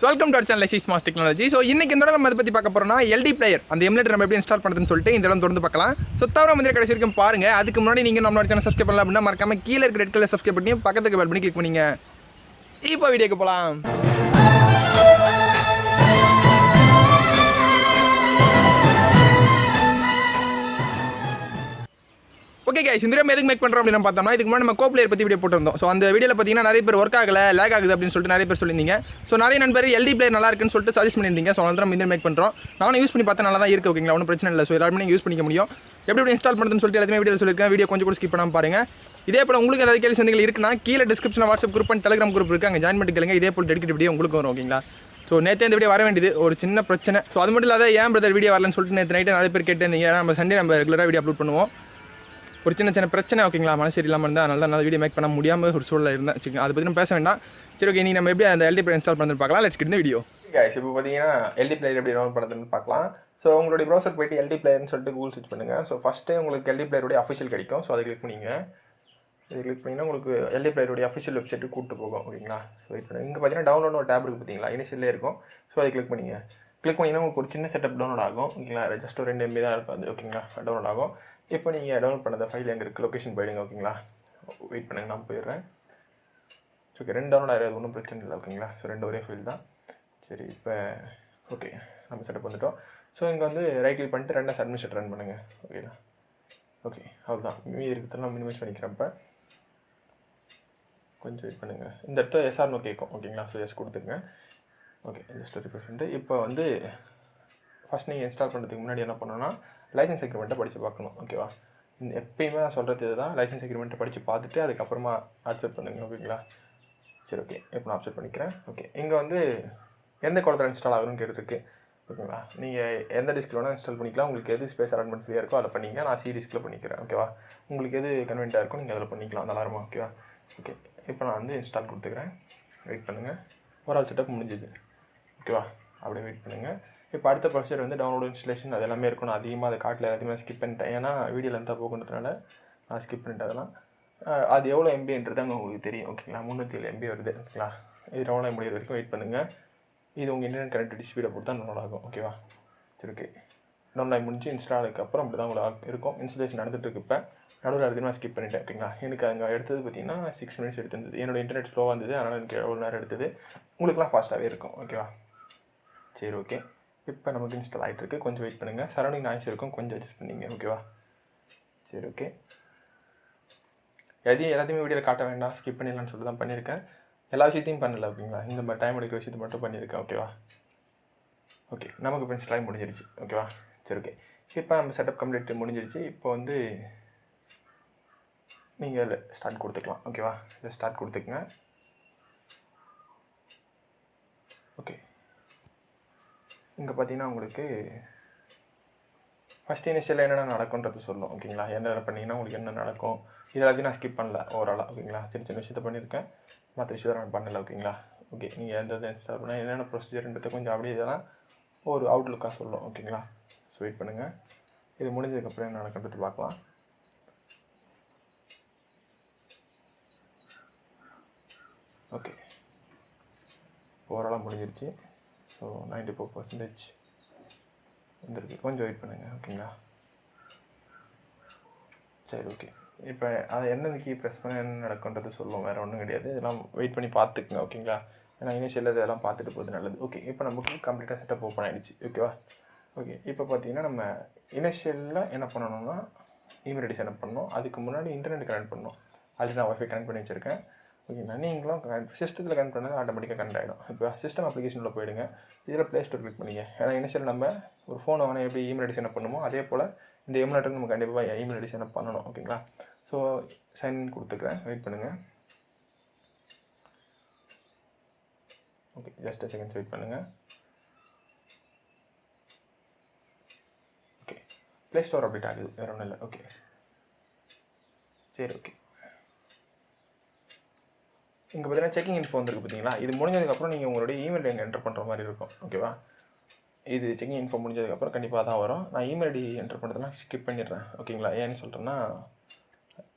Welcome to our channel smart technology. So இன்னைக்கு இந்த நம்ம அதை பற்றி பார்க்க போகிறோம்னா எல்டி பிளேயர் அந்த எமுலேட்டர் நம்ம எப்படி இன்ஸ்டால் பண்ணுறதுன்னு சொல்லிட்டு இந்த இடம் தொடர்ந்து பார்க்கலாம். ஸோ தவிர வந்து கடைசி வரைக்கும் பாருங்க. அதுக்கு முன்னாடி நீங்கள் நம்மளோட சேனல் சப்ஸ்கிரைப் பண்ணலாம் அப்படின்னா மறக்காம கீழே இருக்கிற ரெட் கலர் சப்ஸ்கிரைப் பண்ணி பக்கத்துக்கு பெல் பண்ணி கிளிக் பண்ணிங்க. இப்போ வீடியோக்கு போகலாம். ஓகே கைஸ், இந்த வீடியோ எதுக்கு மேக் பண்ணுறோம் அப்படின்னு பார்த்தோம்னா இதுக்கு முன்னாடி நம்ம கோ பிளேயர் பற்றி வீடியோ போட்டிருந்தோம். ஸோ அந்த வீடியோவில் பார்த்தீங்கன்னா நிறைய பேர் ஒர்க் ஆகலை, லேக் ஆகுது அப்படின்னு சொல்லிட்டு நிறைய பேர் சொல்லியிருந்தீங்க. ஸோ நிறைய நண்பர் எல்டி பிளேயர் நல்லா இருக்குன்னு சொல்லிட்டு சஜஸ்ட் பண்ணியிருந்தீங்க. ஸோ அதனால நம்ம இந்த மேக் பண்ணுறோம். நானும் யூஸ் பண்ணி பார்த்தா நல்லா தான் இருக்குது. ஓகேங்களா, ஒன்றும் பிரச்சனை இல்லை. ஸோ எல்லாருமே நீங்கள் யூஸ் பண்ணிக்க முடியும். எப்படி இன்ஸ்டால் பண்ணுறதுன்னு சொல்லிட்டு எல்லாத்தையுமே வீடியோ சொல்லியிருக்கேன். வீடியோ கொஞ்சம் கூட ஸ்கிப் பண்ணாமல் பாருங்க. இதே போல் உங்களுக்கு ஏதாவது கேள்வி சந்தைகள் இருக்குன்னா கீழே டிஸ்கிரிப்ஷனில் WhatsApp group and Telegram group இருக்குது, அங்கே ஜாயின் பண்ணிக்கலுங்க. இதே போல் டெடிக்கேட் வீடியோ உங்களுக்கு வரும். ஓகேங்களா, ஸோ நேற்று இந்த வீடியோ வர வேண்டியது ஒரு சின்ன பிரச்சனை. ஸோ அது மட்டும் இல்லாத ஏன் பிரதர் வீடியோ வரலன்னு சொல்லிட்டு நேற்று நைட்டு நிறைய பேர் கேட்டிருந்தீங்க. நம்ம சண்டே நம்ம ரெகுலராக வீடியோ அப்லோட் பண்ணுவோம். ஒரு சின்ன பிரச்சனை, ஓகேங்களா, மனசு இல்லாமல் இருந்தால் அதனால தான் வீடியோ மேக் பண்ண முடியாமல் ஒரு சூழலில் இருந்தேன். சரி, அதை பற்றி நம்ம பேச வேண்டாம். சரி, ஓகே, நீங்கள் நம்ம எப்படி அந்த எல்டி பிளேயர் இன்ஸ்டால் பண்ணுறது பார்க்கலாம். லெட்ஸ் கெட் இந்த வீடியோ. கைஸ், இப்போ பார்த்தீங்கன்னா எல்டி பிளேயர் எப்படி டவுன்லோட் பண்ணுறதுன்னு பார்க்கலாம். ஸோ உங்களுடைய ப்ரௌசர் போய்ட்டு எல்டி பிளேயர்னு சொல்லிட்டு கூகுள் சர்ச் பண்ணுங்கள். ஸோ ஃபஸ்ட்டு உங்களுக்கு எல்டி பிளேயருடைய அஃபிஷியல் கிடைக்கும். ஸோ அதை கிளிக் பண்ணிங்க. இது கிளிக் பண்ணிங்கன்னா உங்களுக்கு எல்டி பிளேயருடைய அஃபிஷியல் வெப்சைட்டுக்கு கூப்பிட்டு போகும். ஓகேங்களா, ஸோ இப்போ இங்கே பார்த்தீங்கன்னா டவுன்லோட் ஒரு டேப் இருக்குது பார்த்தீங்களா, இனிஷியலே இருக்கும். ஸோ அதை கிளிக் பண்ணிங்க. கிளிக் பண்ணிங்கன்னா உங்களுக்கு ஒரு சின்ன செட்டப் டவுன்லோட் ஆகும். ஓகேங்களா, ஜஸ்ட் ஒரு 2 MB தான் இருக்கும் அது. ஓகேங்களா, டவுன்லோட் ஆகும். இப்போ நீங்கள் டவுன்லோட் பண்ணத ஃபைல் எங்கே இருக்குது, லொக்கேஷன் போயிடுங்க. ஓகேங்களா, வெயிட் பண்ணுங்கள், நான் போயிடுறேன். ஓகே, 2 டவுன்லோட் ஆகிறது ஒன்றும் பிரச்சனை இல்லை. ஓகேங்களா, ஸோ 2 ஒரே ஃபைல் தான். சரி, இப்போ ஓகே நம்ம செட்டப் வந்துவிட்டோம். ஸோ இங்கே வந்து ரைட் கிளிக் பண்ணிட்டு 2 சப்மிஷன் ரன் பண்ணுங்கள். ஓகேங்களா, ஓகே அவ்வளோதான். மீதி இருக்கிறதெல்லாம் மினிமைஸ் பண்ணிக்கிறப்ப கொஞ்சம் வெயிட் பண்ணுங்கள். இந்த இடத்துல எஸ்ஆர்னோ கேட்கும். ஓகேங்களா, ஸோ எஸ் கொடுத்துங்க. ஓகே, ஜஸ்ட் ரிஃப்ரெஷ் பண்ணிட்டு இப்போ வந்து ஃபஸ்ட் நீங்கள் இன்ஸ்டால் பண்ணுறதுக்கு முன்னாடி என்ன பண்ணணும்னா லைசன்ஸ் அக்ரிமெண்ட்டை படித்து பார்க்கணும். ஓகேவா, எப்பயுமே நான் சொல்கிறது இதுதான். லைசன்ஸ் அக்ரிமெண்ட்டை படித்து பார்த்துட்டு அதுக்கப்புறமா அக்செப்ட் பண்ணுங்கள். ஓகேங்களா, சரி, ஓகே, இப்போ நான் அக்செப்ட் பண்ணிக்கிறேன். ஓகே, இங்கே வந்து எந்த குளத்தில் இன்ஸ்டால் ஆகணும்னு கேட்டுருக்கு. ஓகேங்களா, நீங்கள் எந்த டிஸ்கில் வேணால் இன்ஸ்டால் பண்ணிக்கலாம். உங்களுக்கு எது ஸ்பேஸ் அரேஞ்ச்மெண்ட் ஃப்ரீயாக இருக்கோ அதை பண்ணிங்க. நான் சி டிஸ்கில் பண்ணிக்கிறேன். ஓகேவா, உங்களுக்கு எது கன்வீனியாக இருக்கோ நீங்கள் அதில் பண்ணிக்கலாம். நல்லாருமா? ஓகேவா, ஓகே, இப்போ நான் வந்து இன்ஸ்டால் கொடுத்துக்கிறேன். வெயிட் பண்ணுங்கள். ஓவரால் செட்டப் முடிஞ்சுது. ஓகேவா, அப்படியே வெயிட் பண்ணுங்கள். இப்போ அடுத்த ப்ரொசீஜர் வந்து டவுன்லோட் இன்ஸ்டலேஷன் அது எல்லாமே இருக்கும். நான் அதிகமாக அதை காட்டில் எல்லாத்தையுமே ஸ்கிப் பண்ணிட்டேன். ஏன்னா வீடியோ லென்த்தாக போகுன்றதுனால நான் ஸ்கிப் பண்ணிட்டேன் அதெல்லாம். அது எவ்வளோ எம்பின்றது அங்கே உங்களுக்கு தெரியும். ஓகேங்களா, 307 MB வருது. ஓகேங்களா, இது டவுன்லோட் முடிகிற வரைக்கும் வெயிட் பண்ணுங்கள். இது உங்கள் இன்டர்நெட் கனெக்டிவிட்டி ஸ்பீடை பொறுத்து தான் டவுன்லோட் ஆகும். ஓகேவா, சரி, ஓகே, டவுன்லோட் முடிஞ்சு இன்ஸ்டாலுக்கு அப்புறம் அப்படி தான் உங்களுக்கு இருக்கும். இன்ஸ்டலேஷன் நடந்துட்டு இருக்கு. இப்போ நடுவில் அதிகமாக ஸ்கிப் பண்ணிட்டேன். ஓகேங்களா, எனக்கு அங்கே எடுத்தது பார்த்தீங்கன்னா 6 மினிட்ஸ் எடுத்துருந்தது. என்னோட இன்டர்நெட் ஸ்லோவாக இருந்தது, அதனால் எனக்கு எவ்வளோ நேரம் எடுத்தது. உங்களுக்குலாம் ஃபாஸ்ட்டாகவே இருக்கும். ஓகேவா, சரி, ஓகே, இப்போ நமக்கு இன்ஸ்டால் ஆகிட்டு இருக்குது. கொஞ்சம் வெயிட் பண்ணுங்கள். சரௌண்டிங் நாய்ஸ் இருக்கும், கொஞ்சம் அட்ஜஸ்ட் பண்ணிங்க. ஓகேவா, சரி, ஓகே, எல்லாத்தையுமே வீடியோவில் காட்ட வேண்டாம், ஸ்கிப் பண்ணிடலான்னு சொல்லிட்டு தான் பண்ணியிருக்கேன். எல்லா விஷயத்தையும் பண்ணல. ஓகேங்களா, இந்த டைம் எடுக்கிற விஷயத்தை மட்டும் பண்ணியிருக்கேன். ஓகேவா, ஓகே, நமக்கு இப்போ இன்ஸ்டால் முடிஞ்சிருச்சு. ஓகேவா, சரி, ஓகே, இப்போ நம்ம செட்டப் கம்ப்ளீட் முடிஞ்சிருச்சு. இப்போ வந்து நீங்கள் ஸ்டார்ட் கொடுத்துக்கலாம். ஓகேவா, இதை ஸ்டார்ட் கொடுத்துக்குங்க. ஓகே, இங்கே பார்த்தீங்கன்னா உங்களுக்கு ஃபஸ்ட் இனிஷியலில் என்னென்ன நடக்கும்ன்றது சொல்லும். ஓகேங்களா, என்னென்ன பண்ணிங்கன்னா உங்களுக்கு என்ன நடக்கும் இது எல்லாத்தையும் நான் ஸ்கிப் பண்ணல ஓவராலாக. ஓகேங்களா, சின்ன விஷயத்தை பண்ணியிருக்கேன், மற்ற விஷயத்தை நான் பண்ணலை. ஓகேங்களா, ஓகே, நீங்கள் எந்த இன்ஸ்டால் பண்ணால் என்னென்ன ப்ரொசீஜர்ன்றதை கொஞ்சம் அப்படியே இதெல்லாம் ஒரு அவுட்லுக்காக சொல்லும். ஓகேங்களா, ஸோ வெயிட் பண்ணுங்கள். இது முடிஞ்சதுக்கப்புறம் என்ன நடக்குன்றது பார்க்கலாம். ஓகே, ஓவராலாக முடிஞ்சிருச்சு. ஸோ 94% வந்துருக்கு. கொஞ்சம் வெயிட் பண்ணுங்கள். ஓகேங்களா, சரி, ஓகே, இப்போ அதை எந்தெந்த கீ ப்ரெஸ் பண்ண என்ன நடக்குன்றது சொல்லுவோம். வேறு ஒன்றும் கிடையாது. இதெல்லாம் வெயிட் பண்ணி பார்த்துக்குங்க. ஓகேங்களா, ஏன்னா இனிஷியல் இதெல்லாம் பார்த்துட்டு போகிறது நல்லது. ஓகே, இப்போ நமக்கு கம்ப்ளீட்டாக செட்டப் ஓப்பன் ஆகிடுச்சு. ஓகேவா, ஓகே, இப்போ பார்த்தீங்கன்னா நம்ம இனிஷியலில் என்ன பண்ணணும்னா இமெயில் ஐடி சென்ட் பண்ணணும். அதுக்கு முன்னாடி இன்டர்நெட் கனெக்ட் பண்ணணும். ஆல்ரெடி நான் ஒய்ஃபை கனெக்ட் பண்ணி வச்சுருக்கேன். ஓகேங்களா, நீங்களும் சிஸ்டத்தில் கனெக்ட் பண்ணால் ஆட்டோமேட்டிக்காக கனெக்ட் ஆகிடும். இப்போ சிஸ்டம் அப்ளிகேஷனில் போயிடுங்க. இதில் ப்ளே ஸ்டோர் கிளிக் பண்ணிங்க. ஏன்னா இனிஷியல் நம்ம ஒரு ஃபோனை வாங்க எப்படி இமெயில் ஐடி சென்ட் பண்ணுமோ அதே போல் இந்த எமுலேட்டருக்கு நம்ம கண்டிப்பாக இமெயில் ஐடி சென்ட் பண்ணணும். ஓகேங்களா, ஸோ சைன்இன் கொடுத்துக்கிறேன். வெயிட் பண்ணுங்கள். ஓகே, ஜஸ்ட் செகண்ட்ஸ் வெயிட் பண்ணுங்கள். ஓகே, ப்ளே ஸ்டோர் அப்டேட் ஆகுது, வேறு ஒன்றும் இல்லை. ஓகே, சரி, ஓகே, இங்கே பார்த்தீங்கன்னா செக்கிங் இன்ஃபோ வந்துருக்கு பார்த்தீங்களா. இது முடிஞ்சதுக்கப்புறம் நீங்கள் உங்களுடைய இமெயில் எங்கே என்டர் பண்ணுற மாதிரி இருக்கும். ஓகேவா, இது செக்கிங் இன்ஃபோ முடிஞ்சதுக்கப்புறம் கண்டிப்பாக தான் வரும். நான் இமெயில் ஐடி என்டர் பண்ணுறதுலாம் ஸ்கிப் பண்ணிடுறேன். ஓகேங்களா, ஏன்னு சொல்கிறேன்னா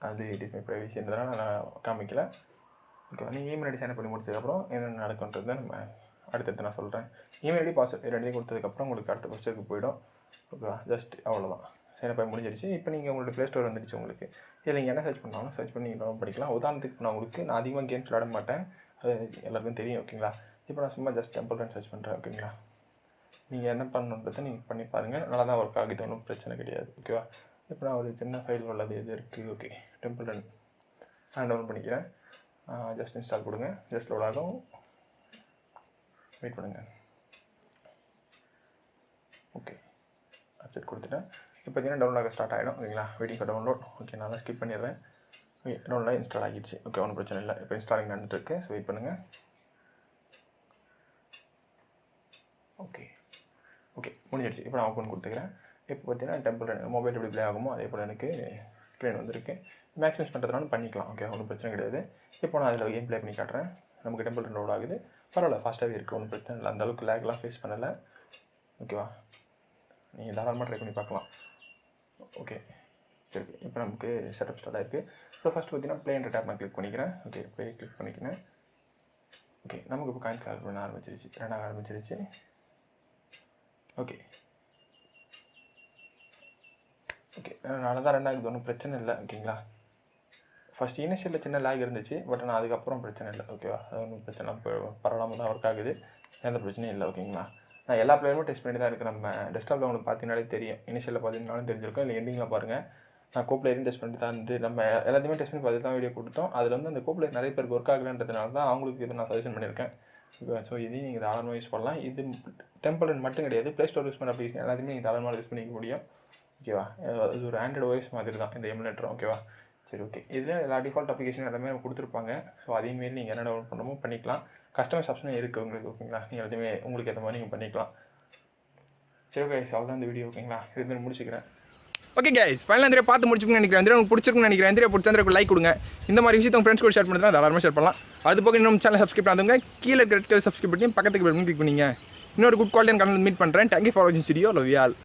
அது இட் இஸ் மை ப்ரைவசின்றதுனால நான் காமிக்கல. ஓகேவா, நீங்கள் இமெயில் ஐடி சைன் பண்ணி முடிச்சதுக்கப்புறம் என்னென்ன நடக்குன்றது நம்ம அடுத்தடுத்து நான் சொல்கிறேன். இமெயில் ஐடி பாஸ்வேர்ட் ரெண்டையும் கொடுத்ததுக்கப்புறம் உங்களுக்கு அடுத்த ப்ரொசீஜருக்கு போய்டும். ஓகேவா? ஜஸ்ட் அவ்வளோதான். சைனப் ஆகி முடிஞ்சிருச்சு. இப்போ நீங்கள் உங்களோட ப்ளே ஸ்டோர் வந்துடுச்சு உங்களுக்கு. இதில் நீங்கள் என்ன சர்ச் பண்ணாலும் சர்ச் பண்ணி டவுன்லோட் பண்ணிக்கலாம். உதாரணத்துக்கு நான் அதிகமாக கேம்ஸ் விளாட மாட்டேன், அது எல்லாருக்கும் தெரியும். ஓகேங்களா? இப்போ நான் சும்மா ஜஸ்ட் டெம்பிள் ரன் சர்ச் பண்ணுறேன். ஓகேங்களா? நீங்கள் என்ன பண்ணணுன்றதை நீங்கள் பண்ணி பாருங்கள். நல்லா தான் ஒர்க் ஆகுது, ஒன்றும் பிரச்சனை கிடையாது. ஓகேவா? இப்போ நான் ஒரு சின்ன ஃபைல் உள்ளது எது இருக்குது. ஓகே, டெம்பிள் ரன் நான் டவுன்லோட் பண்ணிக்கிறேன். ஜஸ்ட் இன்ஸ்டால் கொடுங்க. ஜஸ்ட் லோட் ஆகும், வெயிட் பண்ணுங்கள். ஓகே, அப்டேட் கொடுத்துட்டேன். இப்போ பார்த்தீங்கன்னா டவுன்லோட் ஆக ஸ்டார்ட் ஆகிடும். ஓகேங்களா? Waiting for download. ஓகே, நான் ஸ்கிப் பண்ணிடுறேன். ஓகே, டவுன்லோட் இன்ஸ்டால் ஆகிடுச்சு. ஓகே, ஒன்றும் பிரச்சனை இல்லை. இப்போ இன்ஸ்டாலிங் நடந்துட்டு இருக்கு. ஸோ வெயிட் பண்ணுங்கள். ஓகே முடிஞ்சிடுச்சு. இப்போ நான் ஓப்பன் கொடுத்துக்கிறேன். இப்போ பார்த்தீங்கன்னா டெம்பிள் ரன் மொபைல் எப்படி ப்ளே ஆகுமோ அதே போல் எனக்கு ஸ்க்ரீன் வந்துருக்கு. மேக்ஸிமைஸ் பண்ணுறதுனால பண்ணிக்கலாம். ஓகே, ஒன்றும் பிரச்சனை கிடையாது. இப்போ நான் அதில் கேம் ப்ளே பண்ணி காட்டுறேன். நமக்கு டெம்பிள் ரன் லோட் ஆகுது. பரவாயில்ல, ஃபாஸ்ட்டாகவே இருக்குது, ஒன்றும் பிரச்சனை இல்லை. அந்தளவுக்கு லேக்லாம் ஃபேஸ் பண்ணலை. ஓகேவா? நீங்கள் தாராளமாக ட்ரை பண்ணி பார்க்கலாம். ஓகே, சரி. இப்போ நமக்கு செட்டப் ஸ்டார்ட் ஆகிருக்கு. ஸோ ஃபஸ்ட்டு பார்த்தீங்கன்னா ப்ளேன்ற டேப் நான் கிளிக் பண்ணிக்கிறேன். ஓகே, ப்ளே கிளிக் பண்ணிக்கிறேன். ஓகே, நமக்கு இப்போ காயின் கலெக்ட் பண்ண ஆரம்பிச்சிருச்சு, ரெண்டாக ஆரம்பிச்சிருச்சு. ஓகே அதனால தான் ரெண்டாகுது, ஒன்றும் பிரச்சனை இல்லை. ஓகேங்களா? ஃபஸ்ட் இனிஷியலில் சின்ன லேக் இருந்துச்சு, பட் ஆனால் அதுக்கப்புறம் பிரச்சனை இல்லை. ஓகேவா? அது ஒன்றும் பிரச்சனை பரவாயில்லாமல் தான் ஒர்க் ஆகுது, எந்த பிரச்சனையும் இல்லை. ஓகேங்களா? நான் எல்லா பிளேயருமே டெஸ்ட் பண்ணி தான் இருக்குது. நம்ம டெஸ்க்டாப்பில் உங்களுக்கு பார்த்தீங்கனாலே தெரியும், இனிஷியலில் பார்த்தீங்கன்னாலும் தெரிஞ்சிருக்கும், இல்லை எண்டிங்கில் பாருங்கள். நான் கோப்ளேயரையும் டெஸ்ட் பண்ணி தான் இருந்து நம்ம எல்லாத்தையுமே டெஸ்ட் பண்ணி பார்த்து தான் வீடியோ கொடுத்தோம். அதில் வந்து அந்த கோப்ளேயர் நிறைய பேருக்கு ஒர்க் ஆகலைன்றதுனால தான் அவங்களுக்கு இது நான் சஜஷன் பண்ணியிருக்கேன். ஸோ இதையும் நீங்கள் தாராளமாக யூஸ் பண்ணலாம். இது டெம்பிள் ரன் மட்டும் கிடையாது, ப்ளே ஸ்டோர் யூஸ் பண்ண அப்ளிகேஷன் எல்லாத்தையுமே நீங்கள் தாராளமாக யூஸ் பண்ணிக்க முடியும். ஓகேவா? அது ஒரு ஆண்ட்ராய்டு ஓஎஸ் மாதிரி தான் இந்த எமுலேட்டர். ஓகேவா? சரி, ஓகே. இதில் எல்லா டிஃபால்ட் அப்ளிகேஷன் எல்லாமே கொடுத்துருப்பாங்க. ஸோ அதையும் மாரி நீங்கள் என்ன டவுன்லோட் பண்ணணுமோ பண்ணிக்கலாம். கஸ்டமைஸ் ஆப்ஷனும் இருக்குது உங்களுக்கு. ஓகேங்களா? நீங்கள் எல்லாத்தையுமே உங்களுக்கு ஏற்ற மாதிரி நீங்கள் பண்ணிக்கலாம். சரி கைஸ், அவ்வளோதான் இந்த வீடியோ. ஓகேங்களா? இது முடிச்சுக்கிறேன். ஓகே கைஸ், ஃபைனலாக இந்த பார்த்து முடிச்சுக்கணும்னு நினைக்கிறேன். இந்த உங்களுக்கு பிடிச்சிருக்குன்னு நினைக்கிறேன். இந்த பிடிச்சா லைக் கொடுங்க. இந்த மாதிரி விஷயத்தை உங்கள் ஃப்ரெண்ட்ஸ் கூட ஷேர் பண்ணுறதுனா தாராளமாக ஷேர் பண்ணலாம். அது போக இன்னும் சேனல் சப்ஸ்கிரைப் பண்ணுங்க. கீழே இருக்கிற சப்ஸ்கிரைப் பண்ணி பக்கத்துக்கு கிளிக் பண்ணிங்க. இன்னொரு குட் குவாலிட்டியான கண்டென்ட் மீட் பண்ணுறேன். தேங்க்யூ ஃபார் வாட்சிங் வீடியோ. Love you all.